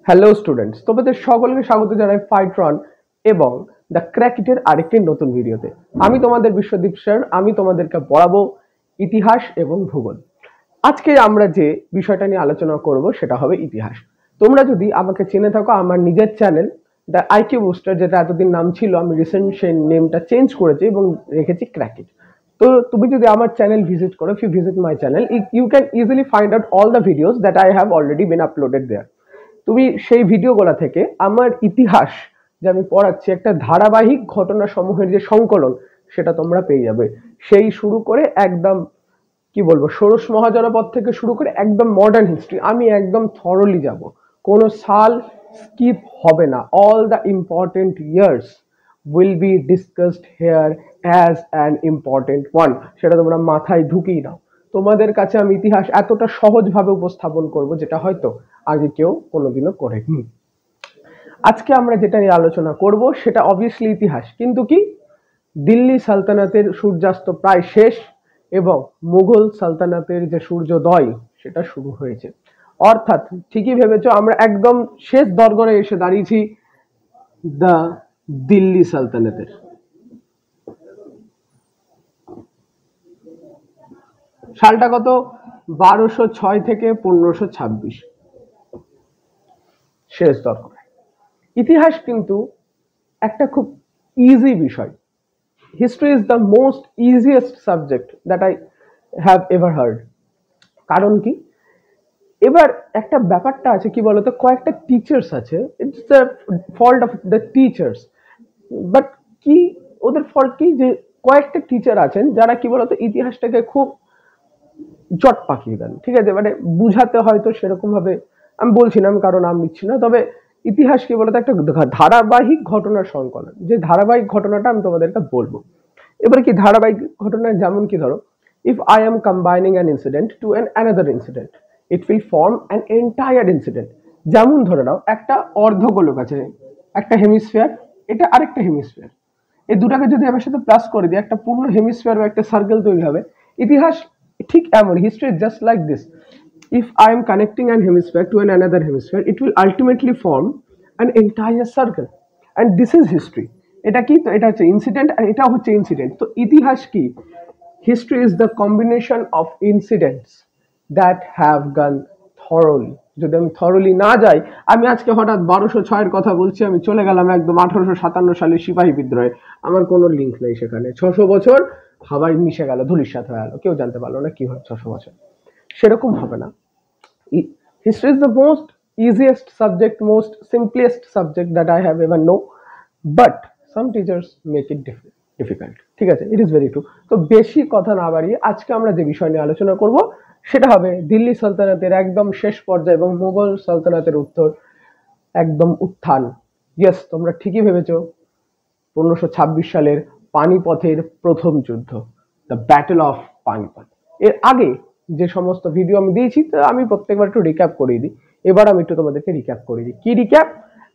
Hello students, তোমাদের সকলকে স্বাগত জানাই ফাইট্রন এবং দ্য ক্র্যাকিটের আরেকটি নতুন ভিডিওতে। আমি তোমাদের বিশ্বদীপ স্যার। আমি তোমাদেরকে পড়াবো ইতিহাস এবং ভূগোল। আজকে আমরা যে বিষয়টা নিয়ে আলোচনা করব সেটা হবে ইতিহাস। তোমরা যদি আমাকে চিনে থাকো, আমার নিজের চ্যানেল দ্য আইকিউ বুস্টার, যেটা এতদিন নাম ছিল, আমি রিসেন্ট সেই নেমটা চেঞ্জ করেছি এবং রেখেছি ক্র্যাকিট। তো তুমি যদি আমার চ্যানেল ভিজিট করো, if you visit my channel, you can easily find out all the videos that I have already been uploaded there. তুমি সেই ভিডিওগুলো থেকে আমার ইতিহাস যে আমি পড়াচ্ছি, একটা ধারাবাহিক ঘটনা সমূহের যে সংকলন, সেটা তোমরা পেয়ে যাবে। সেই শুরু করে একদম কি বলবো, ষোড়শ মহাজনপদ থেকে শুরু করে একদম মডার্ন হিস্ট্রি আমি একদম থরলি যাব। কোনো সাল স্কিপ হবে না। All the important years will be discussed hair as an important one. সেটা তোমরা মাথায় ঢুকিয়ে নাও। তোমাদের কাছে আমি ইতিহাস এতটা সহজভাবে উপস্থাপন করব যেটা হয়তো আগে কেউ কোনোদিনও করেনি। আজকে আমরা যেটা নিয়ে আলোচনা করব সেটা অবভিয়াসলি ইতিহাস, কিন্তু কি, দিল্লি সালতানাতের সূর্যাস্ত প্রায় শেষ এবং মুঘল সালতানাতের যে সূর্যোদয় সেটা শুরু হয়েছে। অর্থাৎ ঠিকই ভেবেছো, আমরা একদম শেষ দরগড়ে এসে দাঁড়িয়েছি দ্য দিল্লি সালতানাতের। সালটা কত? 1206 থেকে 1526, শেষ দরগড়ে। ইতিহাস কিন্তু একটা খুব ইজি বিষয়। History is the most easiest subject that I have ever hard. কারণ কি, এবার একটা ব্যাপারটা আছে কি বলতো, কয়েকটা টিচার্স আছে, it's the fault of the teachers. But কি ওদের ফল্ট কি, যে কয়েকটা টিচার আছেন যারা কি বলতো ইতিহাসটাকে খুব জট পাকিয়ে দেন। ঠিক আছে, মানে বুঝাতে হয়তো সেরকম ভাবে আমি বলছি না, আমি কারো নাম নিচ্ছি না, তবে ইতিহাস কি বলতো একটা ধারাবাহিক ঘটনার সংকলন। যে ধারাবাহিক ঘটনাটা আমি তোমাদেরকে বলবো। এবার কি ধারাবাহিক ঘটনা, যেমন কি ধরো, if I am combining an incident to another incident, it will form an entire incident. যেমন ধরে নাও, একটা অর্ধগোলক আছে, একটা হেমিস্ফিয়ার, এটা আরেকটা হেমিস্ফিয়ার। এই দুটাকে যদি আমার সাথে প্লাস করে দিই, একটা পূর্ণ হেমিস্ফিয়ার বা একটা সার্কেল তৈরি হবে। ইতিহাস ঠিক এমন, history is just like this. If I am connecting an hemisphere to another hemisphere, it will ultimately form an entire circle, and this is history. এটা কি, তো এটা হচ্ছে ইনসিডেন্ট আর এটা হচ্ছে ইনসিডেন্ট। তো ইতিহাস কি, history is the combination of incidents that have গান থরলি। যদি আমি থরলি না যাই, আমি আজকে হঠাৎ 1206-এর কথা বলছি, আমি চলে গেলাম একদম 1857 সালে সিপাহী বিদ্রোহে। আমার কোনো লিঙ্ক নেই সেখানে। 600 বছর হাওয়ায় মিশে গেল, ধুলির সাথে হয়ে গেল, কেউ জানতে পারলো না কি হয় 600 বছর। সেরকম হবে না। History is the most easiest subject, most simplest subject that I have ever know, but some teachers make it difficult. ঠিক আছে, it is very true. তো বেশি কথা না বাড়িয়ে আজকে আমরা যে বিষয় নিয়ে আলোচনা করব সেটা হবে দিল্লি সালতানাতের একদম শেষ পর্যায়ে এবং মুঘল সালতানাতের উত্তর একদম উত্থান। ইয়েস, তোমরা ঠিকই ভেবেছো, 1526 সালের পানিপথের প্রথম যুদ্ধ, দ্য ব্যাটল অফ পানিপথ। এর আগে যে সমস্ত ভিডিও আমি দিয়েছি, আমি প্রত্যেকবার একটু রিক্যাপ করিয়ে দিই। এবার আমি একটু তোমাদেরকে রিক্যাপ করিয়ে দিই। কি রিক্যাপ?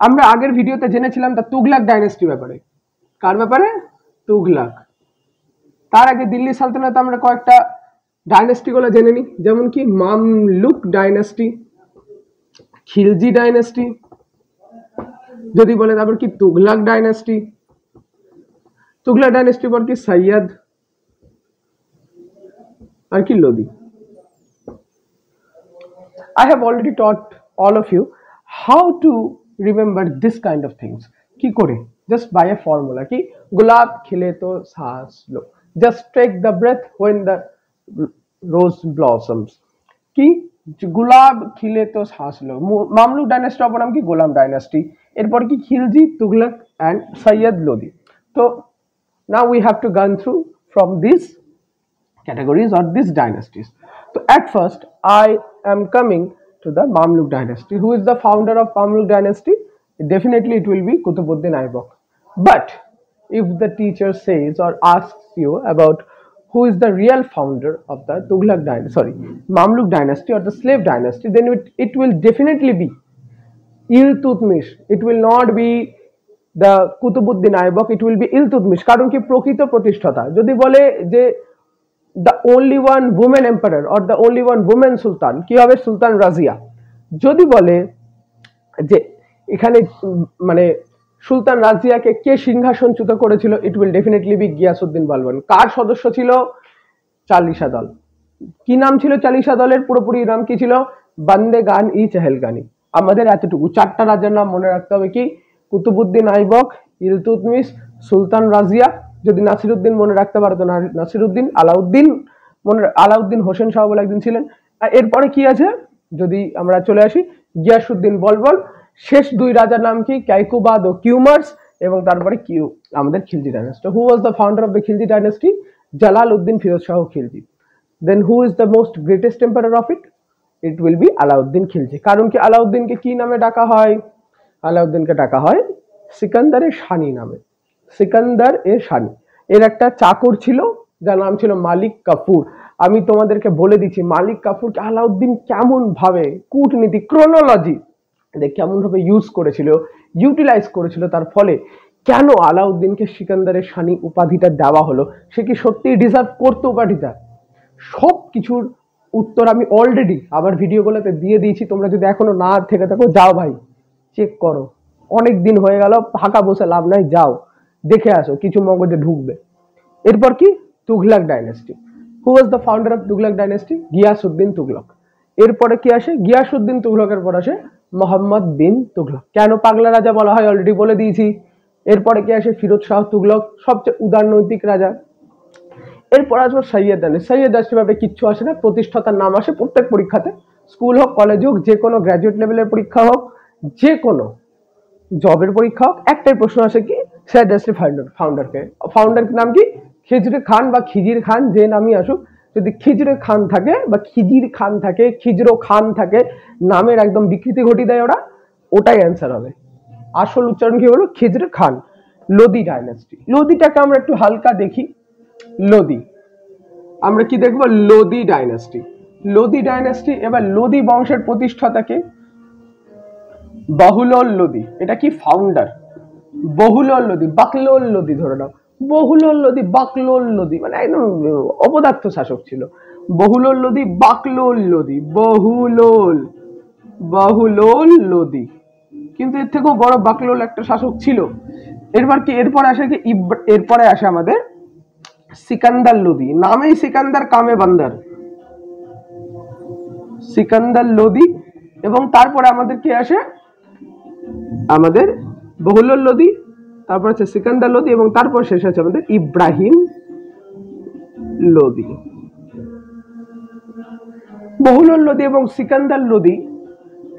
আমরা আগের ভিডিওতে জেনেছিলাম দ্য তুগলাক ডাইনেস্টি ব্যাপারে। কার ব্যাপারে? তুগলাক। তার আগে দিল্লি সালতানাতে আমরা কয়েকটা ডাইনেস্টি গুলো জেনে নিই, যেমন কি মামলুক ডাইনেস্টি, খিলজি ডাইনেস্টি, যদি বলে তারপর কি তুগলাক ডাইনেস্টি, তুগলাক ডাইনেস্টি পর কি সৈয়দ, আর কি Lodi. I have already taught all of you how to remember this kind of things. কি করে? Just by a formula. কি, গোলাপ খিলে তো শ্বাস লো, just take the breath when the rose blossoms. কি, গোলাপ খিলে তো শ্বাস লো। মামলুক ডাইনেস্টি অপর নাম কি গোলাম ডাইনেস্টি। এরপর কি খিলজি, তুগলক and সৈয়দ লোদি। তো now we have to go through from these categories or these dynasties. So at first I am coming to the Mamluk dynasty. Who is the founder of Mamluk dynasty? Definitely it will be Qutbuddin Aybak. But if the teacher says or asks you about who is the real founder of the Tughlaq dynasty, Mamluk dynasty or the slave dynasty, then it will definitely be Iltutmish. It will not be the Qutbuddin Aybak, it will be Iltutmish. কারণ কি, প্রকৃত প্রতিষ্ঠাতা। যদি বলে যে the only one woman emperor or the only one woman sultan, কি হবে? সুলতান রাজিয়া। যদি বলে যে এখানে মানে সুলতান রাজিয়াকে কে সিংহাসনচ্যুত করেছিল, it will definitely be Ghiyasuddin Balban. কার সদস্য ছিল? চালিশা দল। কি নাম ছিল চালিশা দলের? পুরোপুরি নাম কি ছিল? বান্দে গান ই চেহেলগানি। আমাদের এতটুকু, চারটা রাজার নাম মনে রাখতে হবে। কি? কুতুবুদ্দিন আইবক, ইলতুৎমিশ, সুলতান রাজিয়া। যদি নাসিরুদ্দিন মনে রাখতে পারো তো নাসিরুদ্দিন, আলাউদ্দিন আলাউদ্দিন হোসেন শাহ বলে একজন ছিলেন। আর এরপরে কি আছে যদি আমরা চলে আসি, গিয়াসউদ্দিন বলবল। শেষ দুই রাজার নাম কি? কাইকুবাদ ও কিউমার্স। এবং তারপরে কিউ আমাদের Khilji dynasty. Who was the founder of the Khilji dynasty? Jalaluddin Firoz Shah Khilji. Then who is the most greatest emperor of it? It will be Alauddin Khilji. কারণ কি আলাউদ্দিনকে কি নামে ডাকা হয়? আলাউদ্দিনকে ডাকা হয় সিকান্দারের শানি নামে। সিকান্দার এর শানি। এর একটা চাকর ছিল যার নাম ছিল মালিক কাফুর। আমি তোমাদেরকে বলে দিচ্ছি মালিক কাফুরকে আলাউদ্দিন কেমন ভাবে কূটনীতি ক্রোনোলজি কেমন ভাবে ইউজ করেছিল, ইউটিলাইজ করেছিল, তার ফলে কেন আলাউদ্দিনকে সিকান্দারের শানি উপাধিটা দেওয়া হলো। সে কি সত্যিই ডিজার্ভ করতো উপাধিটা? সব কিছুর উত্তর আমি অলরেডি আমার ভিডিওগুলোতে দিয়ে দিয়েছি। তোমরা যদি এখনো না থেকে থাকো, যাও ভাই চেক করো। অনেক দিন হয়ে গেল, ফাঁকা বসে লাভ নাই, যাও দেখে আসো, কিছু মগজে ঢুকবে। এরপর কি? Tughlaq dynasty. Who was the founder of Tughlaq dynasty? Giasuddin Tughlaq. এরপরে কি আসে? গিয়াসউদ্দিন তুঘলকের পর আসে মোহাম্মদ বিন তুঘলক। কেন পাগলা রাজা বলা হয় অলরেডি বলে দিয়েছি। এরপরে কি আসে? ফিরোজ শাহ তুঘলক, সবচেয়ে উদারনৈতিক রাজা। এরপর আসবো সৈয়দ ডাইনেস্টি। সৈয়দ ডাইনেস্টি ভাবে কিচ্ছু আসে না, প্রতিষ্ঠাতার নাম আসে প্রত্যেক পরীক্ষাতে। স্কুল হোক, কলেজ হোক, যে কোনো গ্র্যাজুয়েট লেভেলের পরীক্ষা হোক, যে কোনো জবের পরীক্ষা হোক, একটাই প্রশ্ন আসে কি? সৈয়দ ডাইনেস্টি ফাউন্ডারকে। ফাউন্ডার নাম কি? খিজরি খান বা খিজির খান, যে নামই আসুক, যদি খিজরে খান থাকে বা খিজির খান থাকে, খিজরো খান থাকে, নামের একদম বিকৃতি ঘটি দেয় ওরা, ওটাই অ্যান্সার হবে। আসল উচ্চারণ কি হলো? খিজরে খান। লোদি ডাইনেস্টি। লোদিটাকে আমরা একটু হালকা দেখি। লোদি আমরা কি দেখবো? লোদি ডাইনেস্টি। লোদি ডাইনেস্টি। এবার লোদি বংশের প্রতিষ্ঠাতাকে? বহুলোল লোদি। এটা কি? ফাউন্ডার। বহুলোল লোদি, বাকলোল লোদি ধরে নাও। বহুলোল লোদি, বাকলোল লোদি, মানে একদম অপদার্থ শাসক ছিল। বহুলোল লোদি, বাকলোল লোদি, বহুলোল বহুলোল লোদি। কিন্তু এর থেকেও বড় বাকলোল একটা শাসক ছিল। এরপর কি? এরপরে আসে কি? এরপরে আসে আমাদের সিকান্দার লোদি। নামেই সিকান্দার, কামে বান্দার। সিকান্দার লোদি। এবং তারপরে আমাদের কি আসে? আমাদের বহুলোল লোদি, তারপর আছে সিকান্দার লোদি, এবং তারপর শেষ আছে আমাদের ইব্রাহিম লোদি। বহুলোল লোদি এবং সিকান্দার লোদি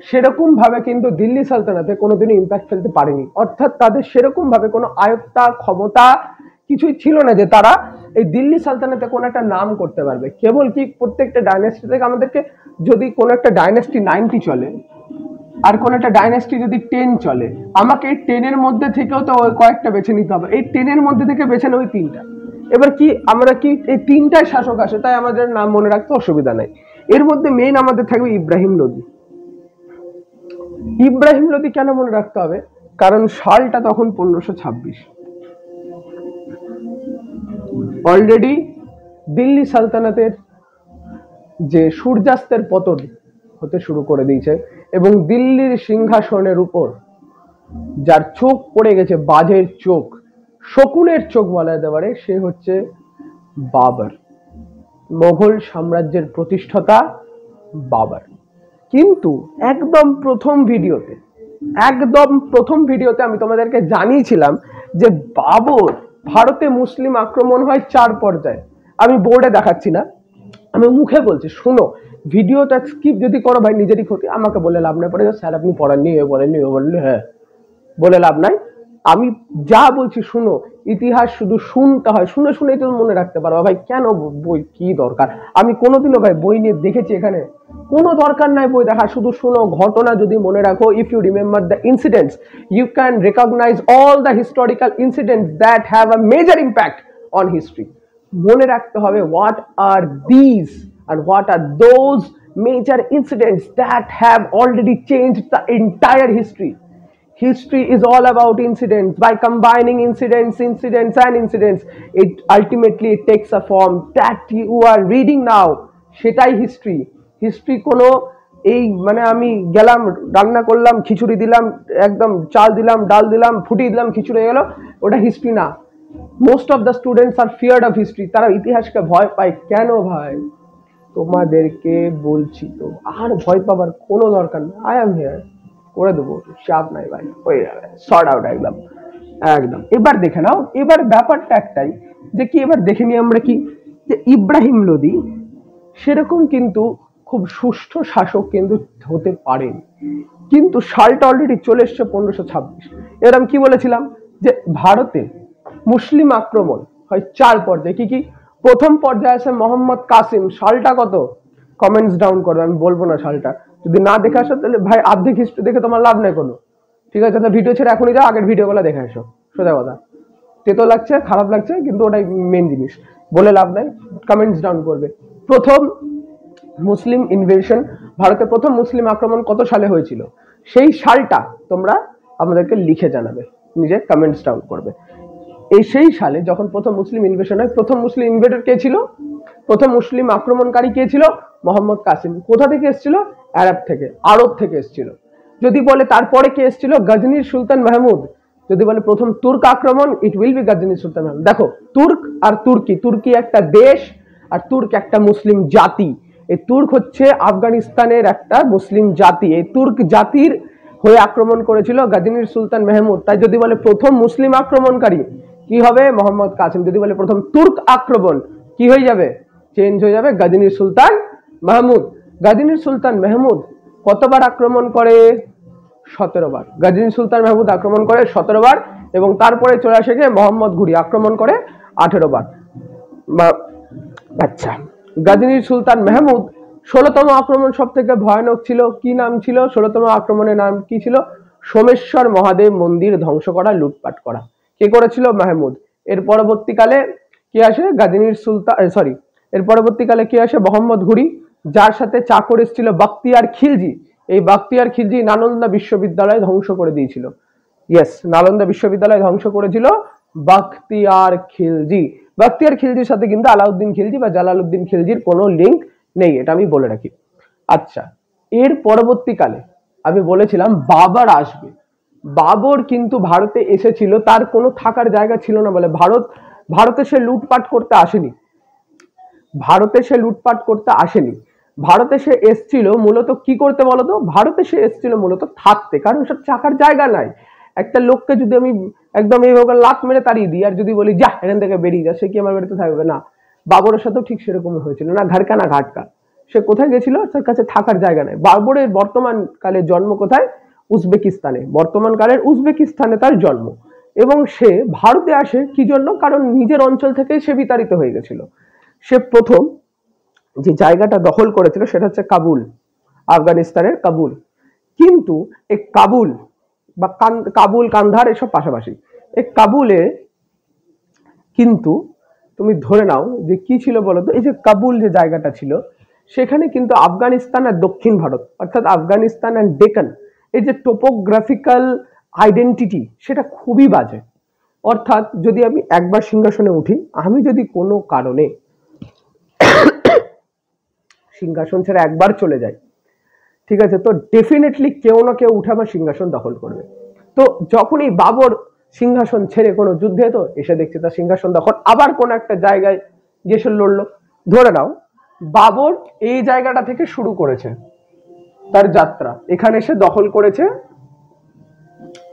সেরকম ভাবে কিন্তু দিল্লি সালতানাতে কোনোদিনই ইম্প্যাক্ট ফেলতে পারেনি। অর্থাৎ তাদের সেরকম ভাবে কোনো আয়ত্তা ক্ষমতা কিছুই ছিল না যে তারা এই দিল্লি সালতানাতে কোনো একটা নাম করতে পারবে। কেবল কি প্রত্যেকটা ডাইনাস্টি থেকে আমাদেরকে, যদি কোনো একটা ডাইনাস্টি 90 চলে আর কোন একটা ডাইনাস্টি যদি 10 চলে, আমাকে এই 10 এর মধ্যে থেকেও তো কয়েকটা বেছে নিতে হবে। এই 10 এর মধ্যে থেকে বেছে নেব 3টা। এবার কি আমরা কি এই 3টাই শাসক আসে, তাই আমাদের নাম মনে রাখতে অসুবিধা নাই। এর মধ্যে মেইন আমাদের থাকবে ইব্রাহিম লোদি। ইব্রাহিম লোদি কেন মনে রাখতে হবে? কারণ সালটা তখন 1526। অলরেডি দিল্লি সালতানাতের যে সূর্যাস্তের পতন হতে শুরু করে দিয়েছে, এবং দিল্লির সিংহাসনের উপর যার চোখ পড়ে গেছে, বাজের চোখ, শকুনের চোখ বলা যেতে পারে, সে হচ্ছে বাবর। মোগল সাম্রাজ্যের প্রতিষ্ঠাতা বাবর। কিন্তু একদম প্রথম ভিডিওতে আমি তোমাদেরকে জানিয়েছিলাম যে বাবর ভারতে মুসলিম আক্রমণ হয় 4 পর্যায়ে। আমি বোর্ডে দেখাচ্ছি না, আমি মুখে বলছি, শুনো। ভিডিওটা স্কিপ যদি করো ভাই নিজেরই ক্ষতি, আমাকে বলে লাভ নাই পড়ে স্যার আপনি পড়াননি, বলেননি, বললে হ্যাঁ, বলে লাভ নাই। আমি যা বলছি শুনো। ইতিহাস শুধু শুনতে হয়, শুনে শুনেই তো মনে রাখতে পারবো ভাই। কেন বই কি দরকার? আমি কোনোদিনও ভাই বই নিয়ে দেখেছি এখানে? কোনো দরকার নাই বই দেখা, শুধু শুনো। ঘটনা যদি মনে রাখো, if you remember the incidents, you can recognise all the historical incidents that have a major impact on history. মনে রাখতে হবে what are these and what are those major incidents that have already changed the entire history. History is all about incidents. By combining incidents and incidents, it ultimately takes a form that you are reading now. সেটাই history. History কোনো এই মানে আমি গেলাম, রান্না করলাম, খিচুড়ি দিলাম, একদম চাল দিলাম, ডাল দিলাম, ফুটিয়ে দিলাম, খিচুড়ি হয়ে গেল, ওটা হিস্ট্রি না। Most of the students are feared of history. তারা ইতিহাসকে ভয় পায় কেন ভাই? তোমাদেরকে বলছি তো, আর ভয় পাবার কোনো দরকার নেই। আই এম হিয়ার, করে দেবো, চাপ নাই ভাই, হয়ে যাবে, সর্ট আউট একদম একদম। এবার দেখে নাও, এবার ব্যাপারটা একটাই যে কি, এবার দেখে নিই আমরা কি, যে ইব্রাহিম লোদি সেরকম কিন্তু খুব সুষ্ঠু শাসক কিন্তু হতে পারেন, কিন্তু সালটা অলরেডি চলে এসছে 1526। এরকম কি বলেছিলাম যে ভারতে মুসলিম আক্রমণ হয় 4 পর্যায়ে। কি কি? প্রথম পর্যায়ে আছে মোহাম্মদ কাসিম। সালটা কত? কমেন্টস ডাউন করবে, আমি বলবো না সালটা। যদি না দেখে আসো তাহলে ভাই অর্ধেক হিস্ট্রি দেখে তোমার লাভ নেই কোনো, ঠিক আছে? তাহলে ভিডিও ছেড়ে এখনই যাও, আগের ভিডিওগুলো দেখে আসো, সোজা কথা। তেতো লাগছে, খারাপ লাগছে, কিন্তু ওটাই মেন জিনিস, বলে লাভ নাই, কমেন্টস ডাউন করবে। প্রথম মুসলিম ইনভেশন, ভারতে প্রথম মুসলিম আক্রমণ কত সালে হয়েছিল, সেই সালটা তোমরা আমাদেরকে লিখে জানাবে, নিজে কমেন্টস ডাউন করবে। এই সেই সালে যখন প্রথম মুসলিম ইনভেশন হয়, প্রথম মুসলিম ইনভেডর কে ছিল? প্রথম মুসলিম আক্রমণকারী কে ছিল? মোহাম্মদ কাসিম। কোথা থেকে এসেছিল? আরব থেকে, আরব থেকে এসেছিল। যদি বলে তারপরে কে এসেছিল? গজনির সুলতান মাহমুদ। যদি বলে প্রথম তুর্ক আক্রমণ, ইট উইল বি গজনির সুলতান মাহমুদ। দেখো, তুর্ক আর তুর্কি, তুর্কি একটা দেশ আর তুর্ক একটা মুসলিম জাতি। এই তুর্ক হচ্ছে আফগানিস্তানের একটা মুসলিম জাতি। এই তুর্ক জাতির হয়ে আক্রমণ করেছিল গজনির সুলতান মাহমুদ। তাই যদি বলে প্রথম মুসলিম আক্রমণকারী, কি হবে? মোহাম্মদ কাসিম। যদি বলে প্রথম তুর্ক আক্রমণ, কি হয়ে যাবে? চেঞ্জ হয়ে যাবে, গজনির সুলতান মাহমুদ। গজনির সুলতান মাহমুদ কতবার আক্রমণ করে? 17 বার। গজনির সুলতান মাহমুদ আক্রমণ করে 17 বার, এবং তারপরে চলে আসে গিয়ে মোহাম্মদ ঘুরি আক্রমণ করে 18 বার। আচ্ছা, গজনির সুলতান মাহমুদ 16তম আক্রমণ সব থেকে ভয়ানক ছিল। কি নাম ছিল 16তম আক্রমণের নাম? কি ছিল? সোমেশ্বর মহাদেব মন্দির ধ্বংস করা, লুটপাট করা। কে করেছিল? মাহমুদ। এর পরবর্তীকালে কি আসে? গজনির সুলতান, সরি, এর পরবর্তীকালে কি আসে? মোহাম্মদ ঘুরি, যার সাথে চাকর এসেছিল বাখতিয়ার খিলজি। এই বাখতিয়ার খিলজি নালন্দা বিশ্ববিদ্যালয় ধ্বংস করে দিয়েছিল। ইয়েস, নালন্দা বিশ্ববিদ্যালয় ধ্বংস করেছিল বাখতিয়ার খিলজি। বাখতিয়ার খিলজির সাথে কিন্তু আলাউদ্দিন খিলজি বা জালালউদ্দিন খিলজির কোনো লিঙ্ক নেই, এটা আমি বলে রাখি। আচ্ছা, এর পরবর্তীকালে আমি বলেছিলাম বাবর আসবে। বাবর কিন্তু ভারতে এসেছিল, তার কোনো থাকার জায়গা ছিল না বলে ভারতে সে লুটপাট করতে আসেনি। ভারতে সে লুটপাট করতে আসেনি। ভারতে সে এসছিল মূলত কি করতে বলতো? ভারতে সে এসছিল মূলত থাকতে, কারণ সব থাকার জায়গা নাই। একটা লোককে যদি আমি একদম এইভাবে লাত মেরে তাড়িয়ে দিই আর যদি বলি যা এখান থেকে বেরিয়ে যা, সে কি আমার বাড়িতে থাকবে? না। বাবরের সাথেও ঠিক সেরকম হয়েছিল, না ঘাটকা না ঘাটকা। সে কোথায় গেছিল? তার কাছে থাকার জায়গা নেই। বাবরের বর্তমান কালে জন্ম কোথায়? উজবেকিস্তানে। বর্তমান কালের উজবেকিস্তানে তার জন্ম, এবং সে ভারতে আসে কি জন্য? কারণ নিজের অঞ্চল থেকে সে বিতাড়িত হয়ে গেছিল। সে প্রথম যে জায়গাটা দখল করেছিল সেটা হচ্ছে কাবুল, আফগানিস্তানের কাবুল। কিন্তু এই কাবুল বা কাবুল, কান্ধার এসব পাশাপাশি, এই কাবুলে কিন্তু তুমি ধরে নাও যে কি ছিল বলতো, এই যে কাবুল যে জায়গাটা ছিল, সেখানে কিন্তু আফগানিস্তান আর দক্ষিণ ভারত, অর্থাৎ আফগানিস্তান আর ডেকান, এই যে টোপোগ্রাফিক্যাল আইডেন্টিটি, সেটা খুবই বাজে। অর্থাৎ যদি আমি একবার সিংহাসনে উঠি, আমি যদি কোনো কারণে সিংহাসন ছেড়ে একবার চলে যায়, ঠিক আছে, তো ডেফিনেটলি কেউ না কেউ উঠে আমার সিংহাসন দখল করবে। তো যখনই বাবর সিংহাসন ছেড়ে কোনো যুদ্ধে তো এসে দেখছে তার সিংহাসন দখল, আবার কোন একটা জায়গায় গিয়ে সে লড়লো। ধরে নাও বাবর এই জায়গাটা থেকে শুরু করেছে তার যাত্রা, এখানে এসে দখল করেছে।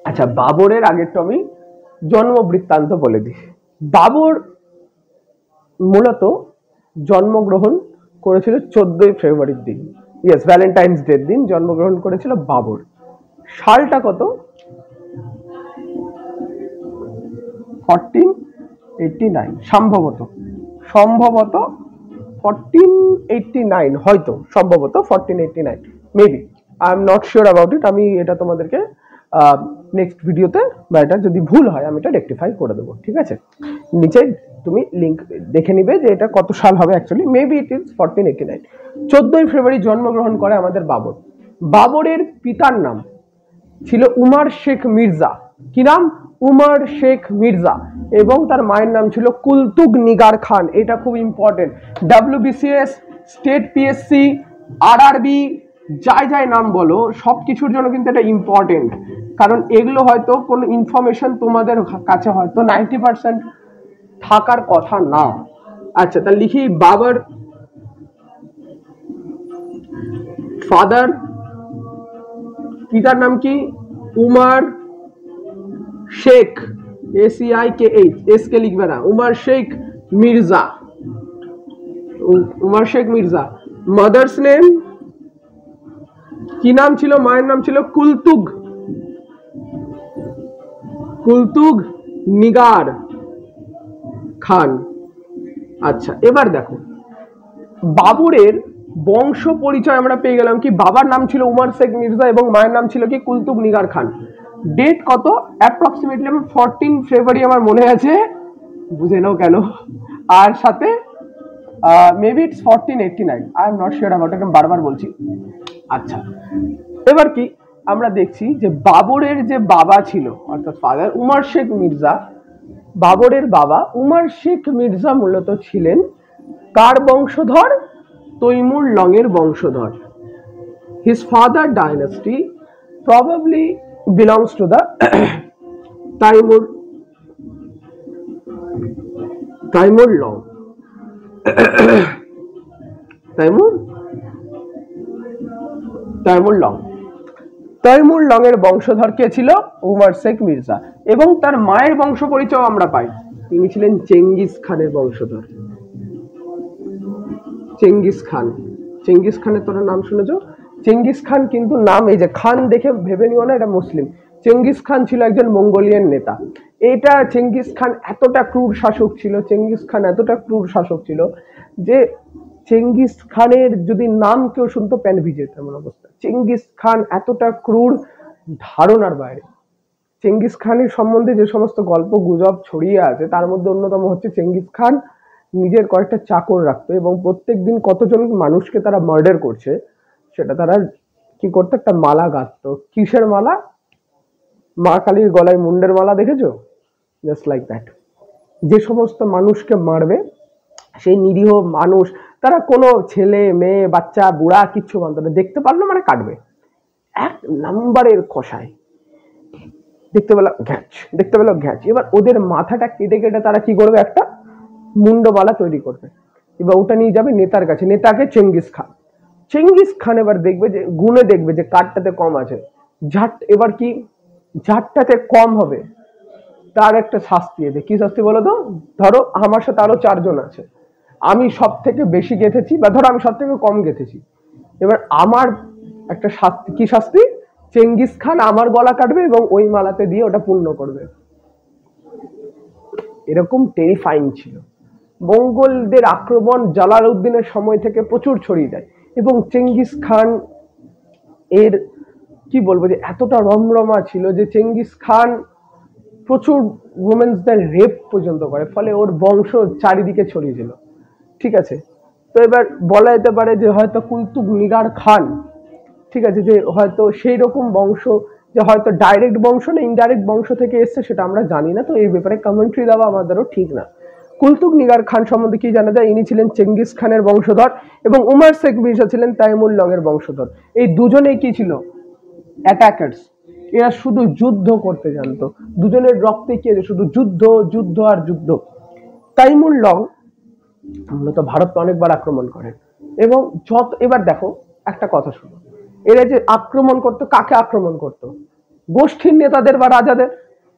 আচ্ছা, বাবরের আগেরটা আমি জন্ম বৃত্তান্ত বলে দিই। বাবর মূলত জন্মগ্রহণ করেছিল 14ই ফেব্রুয়ারির দিন। ইয়েস, ভ্যালেন্টাইন্স ডের দিন জন্মগ্রহণ করেছিল বাবর। সালটা কত? 1489 সম্ভবত 1489, হয়তো সম্ভবত 1489, maybe, I am not sure about it. আমি এটা তোমাদেরকে নেক্সট ভিডিওতে, বা এটা যদি ভুল হয় আমি এটা রেকটিফাই করে দেবো, ঠিক আছে? নিচে তুমি লিঙ্ক দেখে নিবে যে এটা কত সাল হবে। Actually maybe it is 1489। 14ই ফেব্রুয়ারি জন্মগ্রহণ করে আমাদের বাবর। বাবরের পিতার নাম ছিল উমর শেখ মির্জা। কি নাম? উমর শেখ মির্জা। এবং তার মায়ের নাম ছিল কুলতুগ নিগার খান। এটা খুব important. WBCS, state PSC, RRB, যাই যাই নাম বলো সবকিছুর জন্য কিন্তু এটা ইম্পর্টেন্ট, কারণ এগুলো হয়তো কোনো ইনফরমেশন তোমাদের কাছে হয়তো 90% থাকার কথা না। আচ্ছা, তাহলে লিখি বাবার ফাদার, পিতার নাম কি? উমার শেখ, SEIKH, এস কে লিখবে না, উমার শেখ মির্জা, উমার শেখ মির্জা। মাদার্স নেম কি নাম ছিল? মায়ের নাম ছিল কুলতুগ, কুলতুগ নিগার খান। আচ্ছা, এবার দেখো বাবরের বংশ পরিচয় আমরা পেয়ে গেলাম কি, বাবার নাম ছিল উমার শেখ মির্জা এবং মায়ের নাম ছিল কি কুলতুগ নিগার খান। ডেট কত? অ্যাপ্রক্সিমেটলি আমার 14 ফেব্রুয়ারি আমার মনে আছে, বুঝে নাও কেন। আর সাথে maybe it's 1489, I am not sure about it, আমি বারবার বলছি। আচ্ছা, এবার কি আমরা দেখছি যে বাবরের যে বাবা ছিল অর্থাৎ ফাদার উমার শেখ মির্জা, বাবরের বাবা উমার শেখ মির্জা মূলত ছিলেন কার বংশধর? তৈমুর লং এর বংশধর। His father dynasty probably belongs to the Taimur Long. Taimur Lang এর বংশধর কে ছিল? উমার শেখ মির্জা। এবং তার মায়ের বংশ পরিচয় আমরা পাই, তিনি ছিলেন চেঙ্গিস খানের বংশধর। চেঙ্গিস খানের তোরা নাম শুনেছ? চেঙ্গিস খান কিন্তু নাম, এই যে খান দেখে ভেবে নিও না এটা মুসলিম। চেঙ্গিস খান ছিল একজন মঙ্গোলিয়ান নেতা। এটা চেঙ্গিস খান এতটা ক্রূর শাসক ছিল যে চেঙ্গিস খানের যদি নাম কেউ শুনতো প্যান ভিজে যেত এমন অবস্থা। চেঙ্গিস খান এতটা ক্রূর, ধারণার বাইরে। চেঙ্গিস খানের সম্বন্ধে যে সমস্ত গল্প গুজব ছড়িয়ে আছে তার মধ্যে অন্যতম হচ্ছে চেঙ্গিস খান নিজের কয়েকটা চাকর রাখতো এবং প্রত্যেকদিন কতজন মানুষকে তারা মার্ডার করছে সেটা তারা কি করতো, একটা মালা গাঁথতো। কিসের মালা? মা কালীর গলায় মুন্ডের মালা, দেখেছো? Just like that. যে সমস্ত মানুষকে মারবে সেই নিরীহ মানুষ, তারা কোনো ছেলে মেয়ে বাচ্চা বুড়া কিচ্ছু মানতো না, দেখতে পারলো মানে কাটবে। এক নাম্বারের কষায়, দেখতে পেলো ঘ্যাচ। এবার ওদের মাথাটা কেটে কেটে তারা কি করবে, একটা মুন্ডমালা তৈরি করবে, এবার ওটা নিয়ে যাবে নেতার কাছে, নেতাকে চেঙ্গিস খান এবার দেখবে যে গুণে দেখবে যে কাঠটাতে কম আছে, এবার কি ঝাড়টাতে কম হবে, তার একটা শাস্তি দেবে। কি শাস্তি বলো তো? ধরো আমার সাথে আরো 4 জন আছে, আমি সব থেকে বেশি গেঁথেছি বা ধরো আমি সব থেকে কম গেঁথেছি, এবার আমার একটা শাস্তি। কি শাস্তি? চেঙ্গিস খান আমার গলা কাটবে এবং ওই মালাতে দিয়ে ওটা পূর্ণ করবে। এরকম টেরিফাইং ছিল। মঙ্গলদের আক্রমণ জালালউদ্দিনের সময় থেকে প্রচুর ছড়িয়ে যায় এবং চেঙ্গিস খান এর কি বলবো যে এতটা রমরমা ছিল যে চেঙ্গিস খান প্রচুর ওমেন্সদের রেপ পর্যন্ত করে, ফলে ওর বংশ চারিদিকে ছড়িয়েছিল। ঠিক আছে, তো এবার বলা যেতে পারে যে হয়তো কুলতুগ নিগার খান, ঠিক আছে, যে হয়তো সেই রকম বংশ, যে হয়তো ডাইরেক্ট বংশ না ইনডাইরেক্ট বংশ থেকে এসছে সেটা আমরা জানি না, তো এই ব্যাপারে কমেন্ট্রি দেওয়া আমাদেরও ঠিক না। কুলতুগ নিগার খান সম্বন্ধে কি জানা যায়? ইনি ছিলেন চেঙ্গিস খানের বংশধর এবং উমার শেখ মির্জা ছিলেন তাইমুর লং এর বংশধর। এই দুজনেই কি ছিল? অ্যাটাকার্স। এরা শুধু যুদ্ধ করতে জানতো, দুজনের রক্তে কি আছে? শুধু যুদ্ধ আর যুদ্ধ। তাইমুর লং মূলত ভারতকে অনেকবার আক্রমণ করেন এবং এবার দেখো একটা কথা শুনো, এরা যে আক্রমণ করতো, কাকে আক্রমণ করতো? গোষ্ঠীর নেতাদের বা রাজাদের।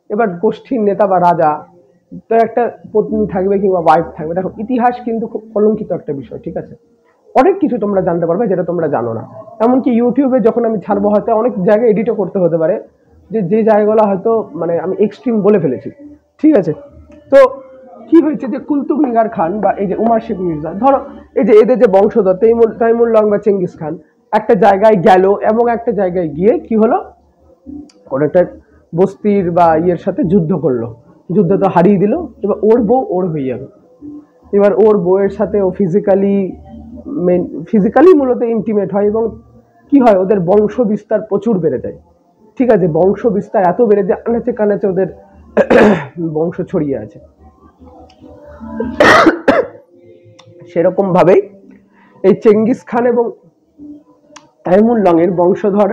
এবার গোষ্ঠীর নেতা বা রাজা তো একটা পত্নী থাকবে কিংবা ওয়াইফ থাকবে। দেখো ইতিহাস কিন্তু খুব কলঙ্কিত একটা বিষয়, ঠিক আছে? অনেক কিছু তোমরা জানতে পারবে যেটা তোমরা জানো না। এমনকি ইউটিউবে যখন আমি ছাড়বো হয়তো অনেক জায়গায় এডিটও করতে হতে পারে, যে জায়গাগুলো হয়তো মানে আমি এক্সট্রিম বলে ফেলেছি, ঠিক আছে? তো কি হয়েছে যে কুলতুগ নিগার খান বা এই যে উমার শেখ মির্জা, ধরো এই যে এদের যে বংশধর তাইমুর লং বা চেঙ্গিস খান একটা জায়গায় গেল এবং একটা জায়গায় গিয়ে কি হলো, কোন একটা বস্তির বা ইয়ের সাথে যুদ্ধ করলো, যুদ্ধ তো হারিয়ে দিল, এবার ওর বউ ওর হয়ে যাবে। এবার ওর বউয়ের সাথে ও ফিজিক্যালি মূলত ইন্টিমেট হয় এবং কি হয়, ওদের বংশ বিস্তার প্রচুর বেড়ে যায়। ঠিক আছে, বংশ বিস্তার এত বেড়ে যায় আনাচে কানাচে ওদের বংশ ছড়িয়ে আছে। সেরকম ভাবেই এই চেঙ্গিস খান এবং তাইমুর লংয়ের বংশধর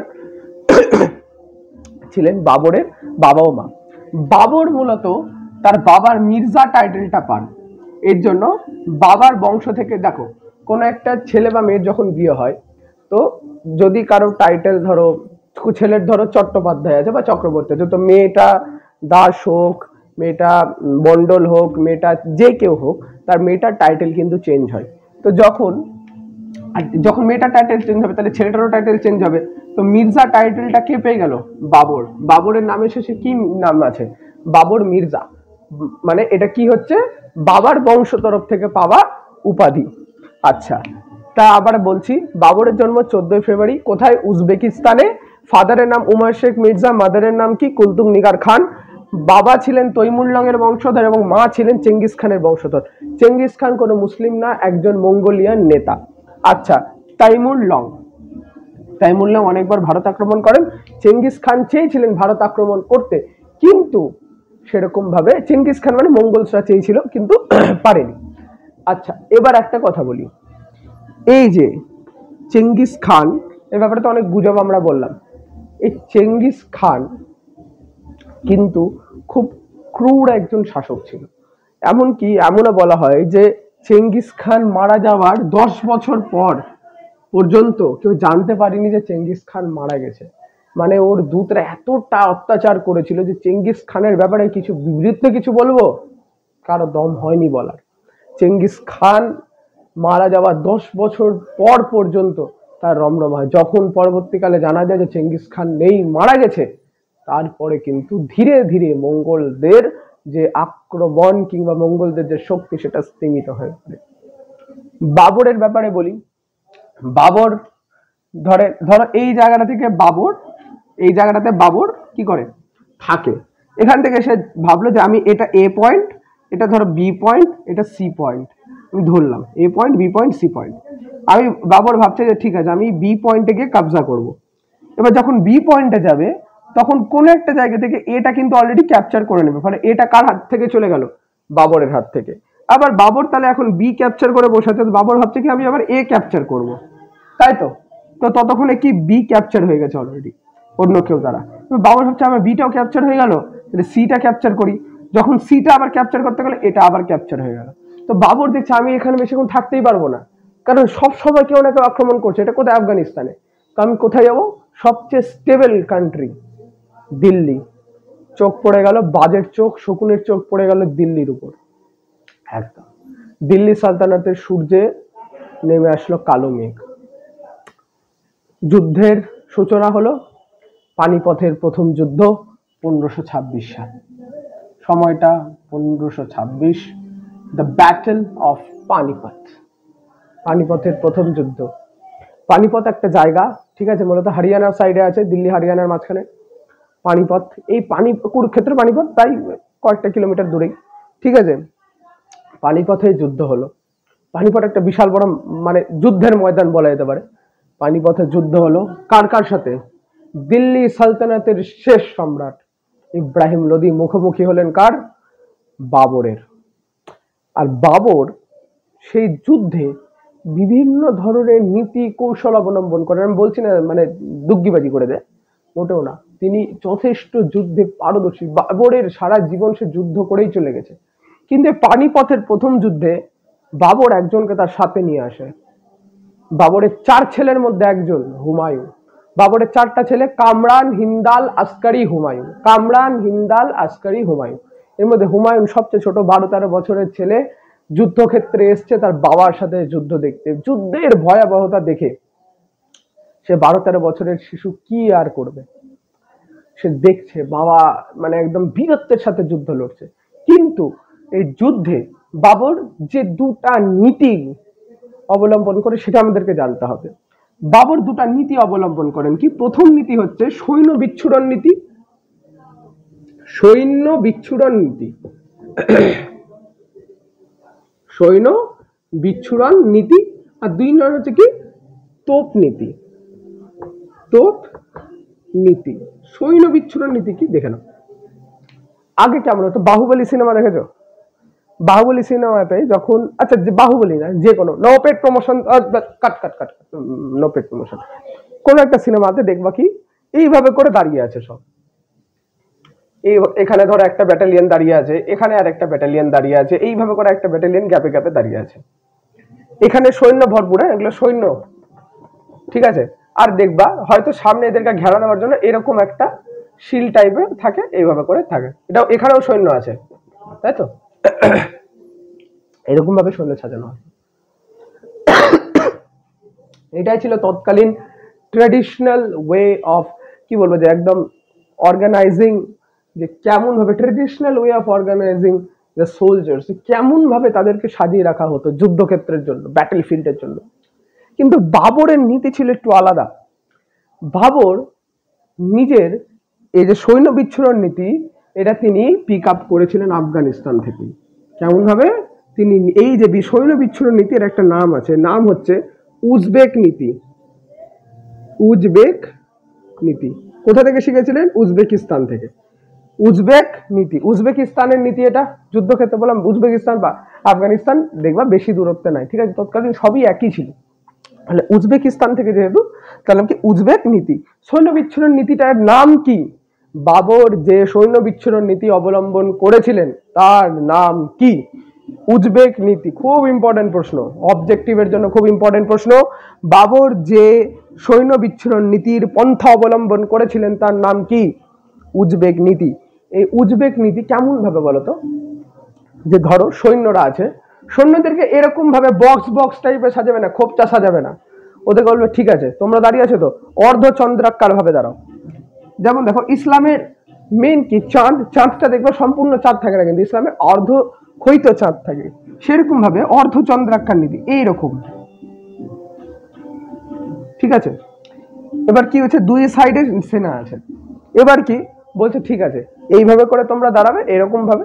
ছিলেন বাবরের বাবা ও মা। বাবর মূলত তার বাবার মির্জা টাইটেলটা পান, এর জন্য বাবার বংশ থেকে। দেখো, কোনো একটা ছেলে বা মেয়ের যখন বিয়ে হয়, তো যদি কারো টাইটেল ধরো, ছেলের ধরো চট্টোপাধ্যায় আছে বা চক্রবর্তী আছে, তো মেয়েটা দাস হোক, মেয়েটা মন্ডল হোক, মেয়েটা যে কেউ হোক, তার মেয়েটার টাইটেল কিন্তু চেঞ্জ হয়। তো যখন মেয়েটার টাইটেল চেঞ্জ হবে, তাহলে ছেলেটারও টাইটেল চেঞ্জ হবে। তো মির্জা টাইটেলটা কে পেয়ে গেল? বাবর। বাবরের নামের শেষে কি নাম আছে? বাবর মির্জা। মানে এটা কি হচ্ছে? বাবার বংশ তরফ থেকে পাওয়া উপাধি। আচ্ছা, তা আবার বলছি, বাবরের জন্ম 14 ফেব্রুয়ারি। কোথায়? উজবেকিস্তানে। ফাদারের নাম উমর শেখ মির্জা, মাদারের নাম কি? কুলতুম নিগার খান। বাবা ছিলেন তৈমুর লং এর বংশধর এবং মা ছিলেন চেঙ্গিস খানের বংশধর। চেঙ্গিস খান কোনো মুসলিম না, একজন মঙ্গোলিয়ান নেতা। আচ্ছা, তাইমুর লং অনেকবার ভারত আক্রমণ করেন। চেঙ্গিস খান চেয়েছিলেন ভারত আক্রমণ করতে, কিন্তু সেরকম ভাবে চেঙ্গিস খান মানে মঙ্গলসরা চেয়েছিল, কিন্তু পারেনি। আচ্ছা, এবার একটা কথা বলি, এই যে চেঙ্গিস খান, এর ব্যাপারে তো অনেক গুজব আমরা বললাম। এই চেঙ্গিস খান কিন্তু খুব ক্রূর একজন শাসক ছিল। এমনকি এমনও বলা হয় যে চেঙ্গিস খান মারা যাওয়ার 10 বছর পর পর্যন্ত কেউ জানতে পারেনি যে চেঙ্গিস খান মারা গেছে। মানে ওর দূতরা এতটা অত্যাচার করেছিল যে চেঙ্গিস খানের ব্যাপারে কিছু বিবৃত কিছু বলবো, কারো দম হয়নি বলার। চেঙ্গিস খান মারা যাওয়ার 10 বছর পর পর্যন্ত তার রমরমা হয়। যখন পরবর্তীকালে জানা যায় যে চেঙ্গিস খান নেই, মারা গেছে, তারপরে কিন্তু ধীরে ধীরে মঙ্গলদের যে আক্রমণ কিংবা মঙ্গলদের যে শক্তি, সেটা স্তীমিত হয়ে পড়ে। বাবরের ব্যাপারে বলি, বাবর ধরো এই জায়গাটা থেকে এই জায়গাটাতে বাবর কি করে থাকে। এখান থেকে সে ভাবলো যে আমি এটা এ পয়েন্ট, এটা ধরো বি পয়েন্ট, এটা সি পয়েন্ট, আমি ধরলাম A point, B point, C point. আমি বাবর ভাবছে যে ঠিক আছে, আমি বি পয়েন্টে গিয়ে কবজা করব। এবার যখন বি পয়েন্টে যাবে, তখন কোন একটা জায়গা থেকে এটা কিন্তু অলরেডি ক্যাপচার করে নেবে, ফলে এটা কার হাত থেকে চলে গেল? বাবরের হাত থেকে। আবার বাবর তাহলে এখন বি ক্যাপচার করে বসাতে, বাবর ভাবছে কি আমি আবার এ ক্যাপচার করব, তাই তো? তো ততক্ষণে কি বি ক্যাপচার হয়ে গেছে অলরেডি অন্য কেউ দ্বারা। বাবর ভাবছে আমার বিটাও ক্যাপচার হয়ে গেল, তাহলে সিটা ক্যাপচার করি। যখন সিটা আবার ক্যাপচার করতে গেলে এটা আবার ক্যাপচার হয়ে গেল। তো বাবর দেখছে আমি এখানে বেশিক্ষণ থাকতেই পারবো না, কারণ সব সময় কেউ না কেউ আক্রমণ করছে। এটা কোথায়? আফগানিস্তানে। তো আমি কোথায় যাবো? সবচেয়ে স্টেবল কান্ট্রি দিল্লি। চোখ পড়ে গেল, বাজের চোখ, শকুনের চোখ পড়ে গেল দিল্লির উপর। একদম দিল্লি সালতানাতের সূর্যে নেমে আসলো কালো মেঘ। যুদ্ধের সূচনা হলো। পানিপথের প্রথম যুদ্ধ 1526 সাল। সময়টা 1526, দ্য ব্যাটল অফ পানিপথ। পানিপথের প্রথম যুদ্ধ। পানিপথ একটা জায়গা, ঠিক আছে, মূলত হরিয়ানার সাইডে আছে, দিল্লি হরিয়ানার মাঝখানে পানিপথ। এই কুরুক্ষেত্র পানিপথ তাই কয়েকটা কিলোমিটার দূরেই, ঠিক আছে। পানিপথে যুদ্ধ হলো। পানিপথ একটা বিশাল বড় মানে যুদ্ধের ময়দান বলা যেতে পারে। পানিপথে যুদ্ধ হলো কার কার সাথে? দিল্লি সালতানাতের শেষ সম্রাট ইব্রাহিম লোদি মুখোমুখি হলেন কার? বাবরের। আর বাবর সেই যুদ্ধে বিভিন্ন ধরনের নীতি কৌশল অবলম্বন করেন। আমি বলছি না মানে দুগ্গিবাজি করে দেয়, মোটেও না। তিনি যথেষ্ট যুদ্ধে পারদর্শী। বাবরের সারা জীবন সে যুদ্ধ করেই চলে গেছে, কিন্তু পানিপথের প্রথম যুদ্ধে বাবর একজনকে তার সাথে নিয়ে আসে। বাবরের 4 ছেলের মধ্যে একজন হুমায়ুন। বাবরের 4টা ছেলে, কামরান, হিন্দাল, আসকারি, হুমায়ুন। কামরান, হিন্দাল, আসকারি, হুমায়ুন। এর মধ্যে হুমায়ুন সবচেয়ে ছোট, 12-13 বছরের ছেলে। যুদ্ধক্ষেত্রে এসছে তার বাবার সাথে যুদ্ধ দেখতে। যুদ্ধের ভয়াবহতা দেখে সে 12-13 বছরের শিশু কি আর করবে, সে দেখছে বাবা মানে একদম বীরত্বের সাথে যুদ্ধ লড়ছে। কিন্তু এই যুদ্ধে বাবর যে 2টা নীতি অবলম্বন করে সেটা আমাদেরকে জানতে হবে। বাবর 2টা নীতি অবলম্বন করেন। কি? প্রথম নীতি হচ্ছে সৈন্য বিচ্ছুরণ নীতি। সৈন্য বিচ্ছুরণ নীতি, সৈন্য বিচ্ছুরণ নীতি। আর 2 নম্বর হচ্ছে কি? তোপ নীতি। তোপ নীতি। সৈন্য বিচ্ছুরণ নীতি কি দেখে নাও। আগে কেমন হতো? বাহুবলী সিনেমা দেখেছো? বাহুবলী সিনেমাতে যখন, আচ্ছা বাহুবলী না, যে কোনো, নো পেড প্রমোশন, কাট কাট কাট, নো পেড প্রমোশন, কোনো একটা সিনেমাতে দেখবা কি এইভাবে করে দাঁড়িয়ে আছে সব, এই এখানে ধরো একটা ব্যাটালিয়ন দাঁড়িয়ে আছে, এখানে আর একটা ব্যাটালিয়ন দাঁড়িয়ে আছে, এইভাবে করে একটা ব্যাটালিয়ন গ্যাপে গ্যাপে দাঁড়িয়ে আছে। এখানে সৈন্য ভরপুর, এগুলো সৈন্য, ঠিক আছে। আর দেখবা হয়তো সামনে এদেরকে ঘেরা দেওয়ার জন্য এরকম একটা শিল টাইপের থাকে, এইভাবে করে থাকে। এটা এখানেও সৈন্য আছে, তাই তো? এরকম ভাবে সৈন্য সাজানো হয়। এটাই ছিল তৎকালীন ট্রেডিশনাল ওয়ে অফ, কি বলবো, যে একদম অর্গানাইজিং, যে কেমন ভাবে traditional way of organising the soldiers, কেমন ভাবে তাদেরকে সাজিয়ে রাখা হতো যুদ্ধক্ষেত্রের জন্য, ব্যাটেল ফিল্ডের জন্য। কিন্তু বাবরের নীতি ছিল একটু আলাদা। বাবর নিজের এই যে সৈন্য বিচ্ছুরণ নীতি, এটা তিনি পিক আপ করেছিলেন আফগানিস্তান থেকে। কেমন ভাবে? তিনি এই যে সৈন্য বিচ্ছুরণ নীতির একটা নাম আছে, নাম হচ্ছে উজবেক নীতি। উজবেক নীতি কোথা থেকে শিখেছিলেন? উজবেকিস্তান থেকে। উজবেক নীতি, উজবেকিস্তানের নীতি। এটা যুদ্ধক্ষেত্রে বললাম উজবেকিস্তান বা আফগানিস্তান, দেখবা বেশি দূরত্বে নাই, ঠিক আছে, তৎকালীন সবই একই ছিল। তাহলে উজবেকিস্তান থেকে যেহেতু, তাহলে কি উজবেক নীতি। সৈন্য বিচ্ছুরণ নীতিটার নাম কি? বাবর যে সৈন্য বিচ্ছুরণ নীতি অবলম্বন করেছিলেন তার নাম কি? উজবেক নীতি। খুব ইম্পর্টেন্ট প্রশ্ন, অবজেক্টিভের জন্য খুব ইম্পর্টেন্ট প্রশ্ন। বাবর যে সৈন্য বিচ্ছুরণ নীতির পন্থা অবলম্বন করেছিলেন তার নাম কি? উজবেক নীতি। এই উজবেক নীতি কেমন ভাবে বলতো? যে ধরো সৈন্যরা আছে, সৈন্যদেরকে এরকম ভাবে বক্স বক্স টাইপের সাজাবে না, খোপচা সাজাবে না। ওদেরকে বলবে ঠিক আছে তোমরা দাঁড়িয়ে আছো তো, অর্ধচন্দ্রাকার ভাবে দাঁড়াও। যেমন দেখো ইসলামের মেন কি, চাঁদ, চাঁদটা দেখবো সম্পূর্ণ চাঁদ থাকে না, কিন্তু ইসলামের অর্ধ ক্ষৈত চাঁদ থাকে, সেরকম ভাবে অর্ধচন্দ্রাকার নীতি এইরকম, ঠিক আছে। এবার কি হচ্ছে, দুই সাইডে সেনা আছে। এবার কি বলছে, ঠিক আছে এইভাবে করে তোমরা দাঁড়াবে এরকম ভাবে,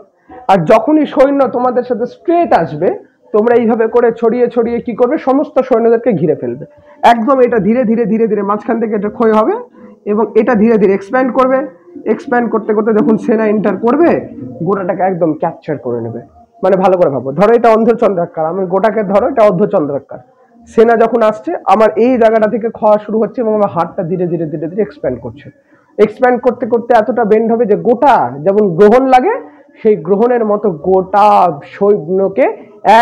আর যখনই সৈন্য তোমাদের সাথে স্ট্রেট আসবে তোমরা এইভাবে করে ছড়িয়ে ছড়িয়ে কি করবে, সমস্ত সৈন্যদেরকে ঘিরে ফেলবে একদম। এটা ধীরে ধীরে ধীরে ধীরে মাঝখান থেকে এটা ক্ষয় হবে এবং এটা ধীরে ধীরে এক্সপ্যান্ড করবে। এক্সপ্যান্ড করতে করতে যখন সেনা এন্টার করবে, গোটাটাকে একদম ক্যাপচার করে নেবে। মানে ভালো করে ভাবো, ধরো এটা অর্ধচন্দ্রাকার, আমি গোটাকে ধরো এটা অর্ধচন্দ্রাকার। সেনা যখন আসছে আমার এই জায়গাটা থেকে খাওয়া শুরু হচ্ছে এবং আমার হাতটা ধীরে ধীরে ধীরে ধীরে এক্সপ্যান্ড করছে। এক্সপ্যান্ড করতে করতে এতটা বেন্ড হবে যে গোটা, যেমন গ্রহণ লাগে সেই গ্রহণের মতো গোটা সৈন্যকে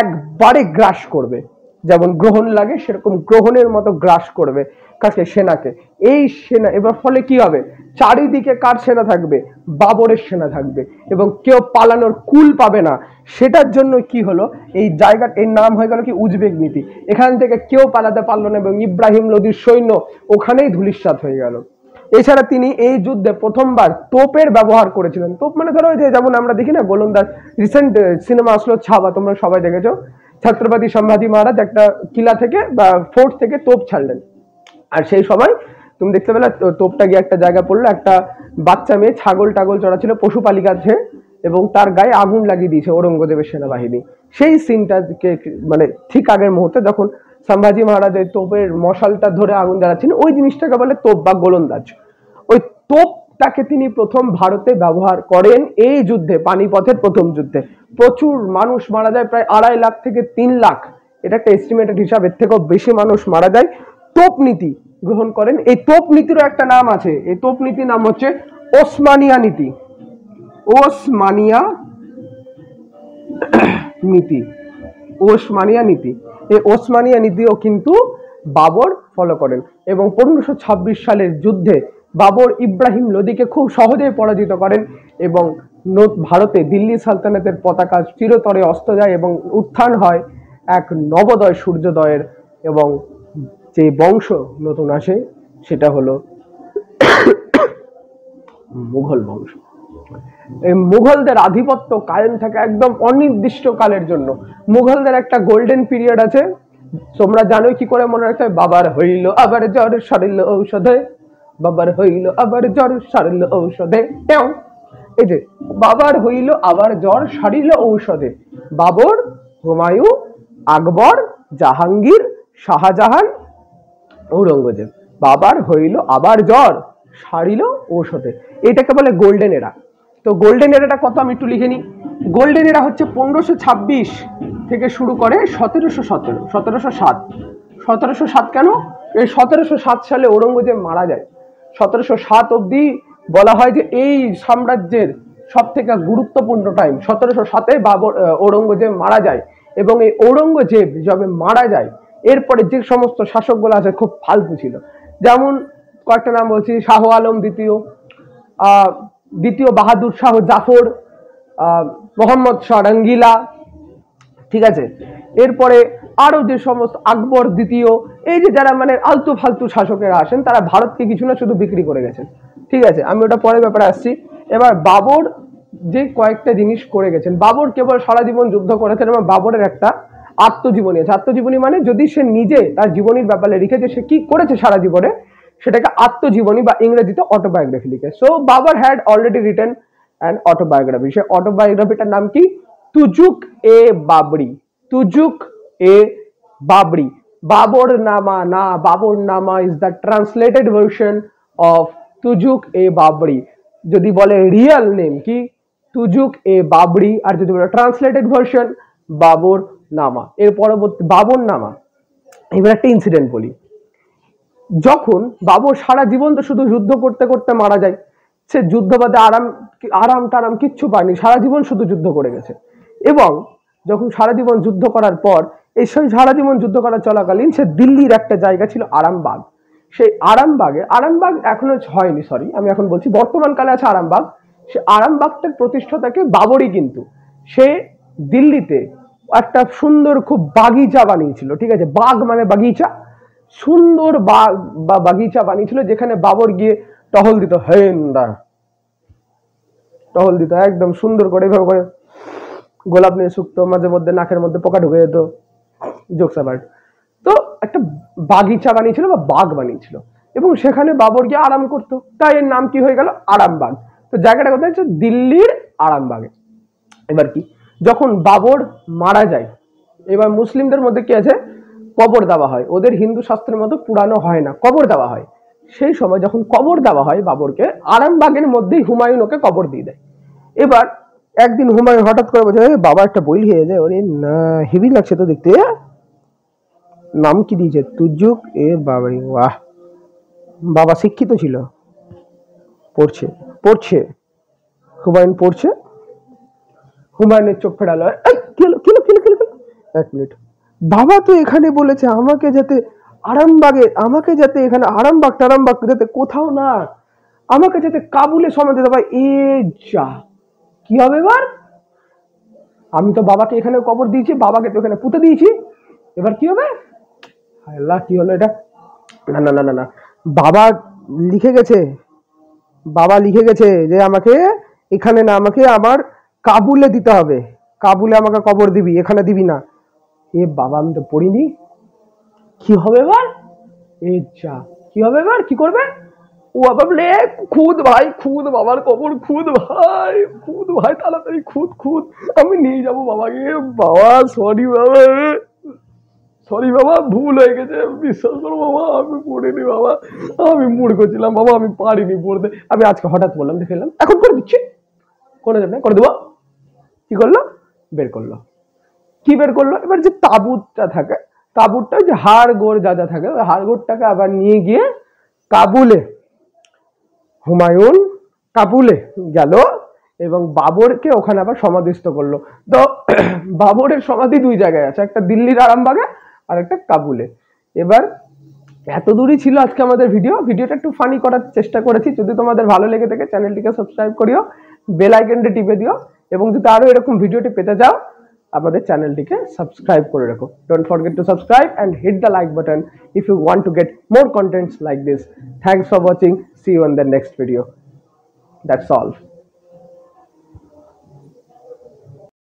একবারে গ্রাস করবে। যেমন গ্রহণ লাগে সেরকম গ্রহণের মতো গ্রাস করবে কাকে, সেনাকে। এই সেনা এবার ফলে কি হবে, চারিদিকে কার সেনা থাকবে? বাবরের সেনা থাকবে এবং কেউ পালানোর কুল পাবে না। সেটার জন্য কি হলো, এই জায়গার এর নাম হয়ে গেল কি উজবেক নীতি। এখান থেকে কেউ পালাতে পারলো না এবং ইব্রাহিম লোদির সৈন্য ওখানেই ধূলিসাৎ হয়ে গেল। এছাড়া তিনি এই যুদ্ধে প্রথমবার তোপের ব্যবহার করেছিলেন। তোপ মানে ধরো যে যেমন আমরা দেখি না গোলন্দাজ, রিসেন্ট সিনেমা আসলো ছাবা, তোমরা সবাই দেখেছো, ছত্রপতি সম্ভাজি মহারাজ একটা কিলা থেকে বা ফোর্ট থেকে তোপ ছাড়লেন, আর সেই সময় তুমি দেখতে পেলে তোপটা গিয়ে একটা জায়গা পড়লো, একটা বাচ্চা মেয়ে ছাগল টাগল চড়াচ্ছিল পশুপালিকাছে এবং তার গায়ে আগুন লাগিয়ে দিয়েছে ঔরঙ্গজেবের সেনাবাহিনী। সেই সিনটাকে মানে ঠিক আগের মুহূর্তে যখন সম্ভাজি মহারাজ এই তোপের মশালটা ধরে আগুন জ্বালাচ্ছেন, ওই জিনিসটাকে বলে তোপ বা গোলন্দাজ। ওই তোপটাকে তিনি প্রথম ভারতে ব্যবহার করেন এই যুদ্ধে, পানিপথের প্রথম যুদ্ধে। প্রচুর মানুষ মারা যায়, প্রায় 2.5 লাখ থেকে 3 লাখ, এটা একটা এস্টিমেটেড হিসাব, এর থেকেও বেশি মানুষ মারা যায়। তোপ নীতি গ্রহণ করেন। এই তোপ নীতিরও একটা নাম আছে, এই তোপ নীতির নাম হচ্ছে ওসমানিয়া নীতি। ওসমানিয়া নীতি, ওসমানিয়া নীতি। এই ওসমানিয়া নীতিও কিন্তু বাবর ফলো করেন এবং 1526 সালের যুদ্ধে বাবর ইব্রাহিম লোদিকে খুব সহজেই পরাজিত করেন এবং ভারতে দিল্লি সালতানাতের পতাকা চিরতরে অস্ত যায় এবং উত্থান হয় এক নবোদয় সূর্যোদয়ের, এবং যে বংশ নতুন আসে সেটা হলো মুঘল বংশ। এই মুঘলদের আধিপত্য কায়েম থাকে একদম অনির্দিষ্ট কালের জন্য। মুঘলদের একটা গোল্ডেন পিরিয়ড আছে, তোমরা জানোই কি করে মনে রাখতে হবে, বাবার হইল আবার জ্বর সারিল ঔষধে, বাবার হইল আবার জ্বর সারিল ঔষধে। এই যে বাবার হইল আবার জ্বর সারিল ঔষধে, বাবর, হুমায়ু, আকবর, জাহাঙ্গীর, শাহজাহান, ঔরঙ্গজেব, বাবার হইল আবার জ্বর সারিল ঔষধে, এটাকে বলে গোল্ডেন এরা। তো গোল্ডেন এরাটা কত আমি একটু লিখে নিই। গোল্ডেন এরা হচ্ছে 1526 থেকে শুরু করে 1707। 1707 কেন? এই 1707 সালে ঔরঙ্গজেব মারা যায়। 1707 অব্দি বলা হয় যে এই সাম্রাজ্যের সব থেকে গুরুত্বপূর্ণ টাইম। 1707-এ ঔরঙ্গজেব মারা যায়, এবং এই ঔরঙ্গজেব যবে মারা যায় এরপরে যে সমস্ত শাসকগুলো আছে খুব ফালতু ছিল। যেমন কয়েকটা নাম বলছি: শাহ আলম দ্বিতীয়, দ্বিতীয় বাহাদুর শাহ জাফর, মোহাম্মদ শাহ রঙ্গিলা, ঠিক আছে। এরপরে আরো যে সমস্ত আকবর দ্বিতীয়, এই যে যারা মানে আলতু ফালতু শাসকেরা আসেন তারা ভারতকে কিছু না শুধু বিক্রি করে গেছেন, ঠিক আছে। আমি ওটা পরের ব্যাপারে আসছি। এবার বাবর যে কয়েকটা জিনিস করে গেছেন, বাবর কেবল সারা জীবন যুদ্ধ করেছেন এবং বাবরের একটা আত্মজীবনী আছে। আত্মজীবনী মানে যদি সে নিজে তার জীবনীর ব্যাপারে লিখেছে সে কি করেছে সারা জীবনে, সেটাকে আত্মজীবনী বা ইংরেজিতে অটোবায়োগ্রাফি লিখে। So Babur had already written an autobiography. সে অটোবায়োগ্রাফিটার নাম কি? তুজুক এ বাবরি। তুজুক এ বাবরি। বাবর নামা না, Baburnama is the translated version of Tuzuk e Baburi. যদি বলে রিয়েল নেম কি? তুজুক এ বাবরি, আর যদি বলে ট্রান্সলেটেড ভার্সন বাবর নামা। এর পরবর্তী বাবর নামা। এবার একটা ইনসিডেন্ট বলি। যখন বাবর সারা জীবন তো শুধু যুদ্ধ করতে করতে মারা যায়, সে যুদ্ধ বাদে আরাম টারাম কিচ্ছু পায়নি, সারা জীবন শুধু যুদ্ধ করে গেছে। এবং যখন সারা জীবন যুদ্ধ করার পর এই সারা জীবন যুদ্ধ করা চলাকালীন সে দিল্লির একটা জায়গা ছিল আরামবাগ, সেই আরামবাগ এখনো হয়নি, সরি আমি এখন বলছি বর্তমান কালে আছে আরামবাগ। সে আরামবাগটার প্রতিষ্ঠাতাকে বাবরই, কিন্তু সে দিল্লিতে একটা সুন্দর খুব বাগিচা বানিয়েছিল, ঠিক আছে। বাগ মানে বাগিচা, সুন্দর বাগ বা বাগিচা বানিয়েছিল যেখানে বাবর গিয়ে টহল দিত, টহল দিত একদম সুন্দর করে, এভাবে করে গোলাপ নিয়ে শুকতো, মাঝে মধ্যে নাকের মধ্যে পোকা ঢুকে যেত, জোকস অ্যাবাউট। তো একটা বাগিচা বানিয়েছিল বা বাগ বানিয়েছিল, এবং সেখানে বাবর গিয়ে আরাম করতো, তাই এর নাম কি হয়ে গেল? আরামবাগ। তো জায়গাটা কোথায় হচ্ছে? দিল্লির আরামবাগে। এবার কি, যখন বাবর মারা যায়, এবার মুসলিমদের মধ্যে কি আছে? কবর দেওয়া হয়। ওদের হিন্দু শাস্ত্রের মতো পুরানো হয় না, কবর দেওয়া হয়। সেই সময় যখন কবর দেওয়া হয় বাবরকে, আরামবাগের মধ্যেই হুমায়ুন ওকে কবর দিয়ে দেয়। এবার একদিন হুমায়ুন হঠাৎ করে বলছে, বাবা একটা বই হয়ে যায়, ওরে না হেভি লাগছে তো দেখতে। নাম কি দিয়েছে? তুজুক এ বাবরি। বাহ, বাবা শিক্ষিত ছিল, পড়ছে হুমায়ুন পড়ছে। হুমায়ুনের চোখ ফেরালো, এক মিনিট, বাবা তো এখানে বলেছে আমাকে যাতে এখানে আরামবাগ যাতে কোথাও না, আমাকে যাতে কাবুলে সময় দিতে পারে। এ যা, কি হবে এবার? আমি তো বাবাকে এখানে কবর দিয়েছি, বাবাকে তো এখানে পুঁতে দিয়েছি, এবার কি হবে? আল্লাহ, কি হলো এটা? না না না না না, বাবা লিখে গেছে যে আমাকে এখানে না, আমাকে আমার কাবুলে দিতে হবে, কাবুলে আমাকে কবর দিবি, এখানে দিবি না। এ বাবা, আমি তো পড়িনি, কি হবে এবার? এ যা, কি হবে এবার? কি করবে ও? বাবা বলে, খুদ ভাই খুদ, বাবার কবর খুদ ভাই তাড়াতাড়ি খুদ, আমি নিয়ে যাবো বাবাকে। বাবা সরি বাবা, ভুল হয়ে গেছে, বিশ্বাস করো বাবা, আমি পড়িনি বাবা, আমি মূর্খ ছিলাম বাবা, আমি পারিনি পড়তে, আমি আজকে হঠাৎ বললাম, দেখে এলাম, এখন করে দিচ্ছি, কোনো যাবে না, করে দেবো। কি করলো? বের করলো। কি বের করলো? এবার যে তাবুতটা থাকে, তাবুতটা যে হাড় গোড় যা যা থাকে, ওই হাড় গোড়টাকে আবার নিয়ে গিয়ে কাবুলে, হুমায়ুন কাবুলে গেল এবং বাবরকে ওখানে আবার সমাধিস্থ করলো। তো বাবরের সমাধি দুই জায়গায় আছে, একটা দিল্লির আরামবাগে আর একটা কাবুলে। এবার এত দূরই ছিল আজকে আমাদের ভিডিওটা একটু ফানি করার চেষ্টা করেছি। যদি তোমাদের ভালো লেগে থাকে চ্যানেলটিকে সাবস্ক্রাইব করিও, বেল আইকনটি টিপে দিও, এবং যদি আরো এরকম ভিডিওটি পেতে চাও আমাদের চ্যানেলটিকে সাবস্ক্রাইব করে রাখো। Don't forget to subscribe and hit the like button if you want to get more contents like this. Thanks for watching. See you in the next video. That's all.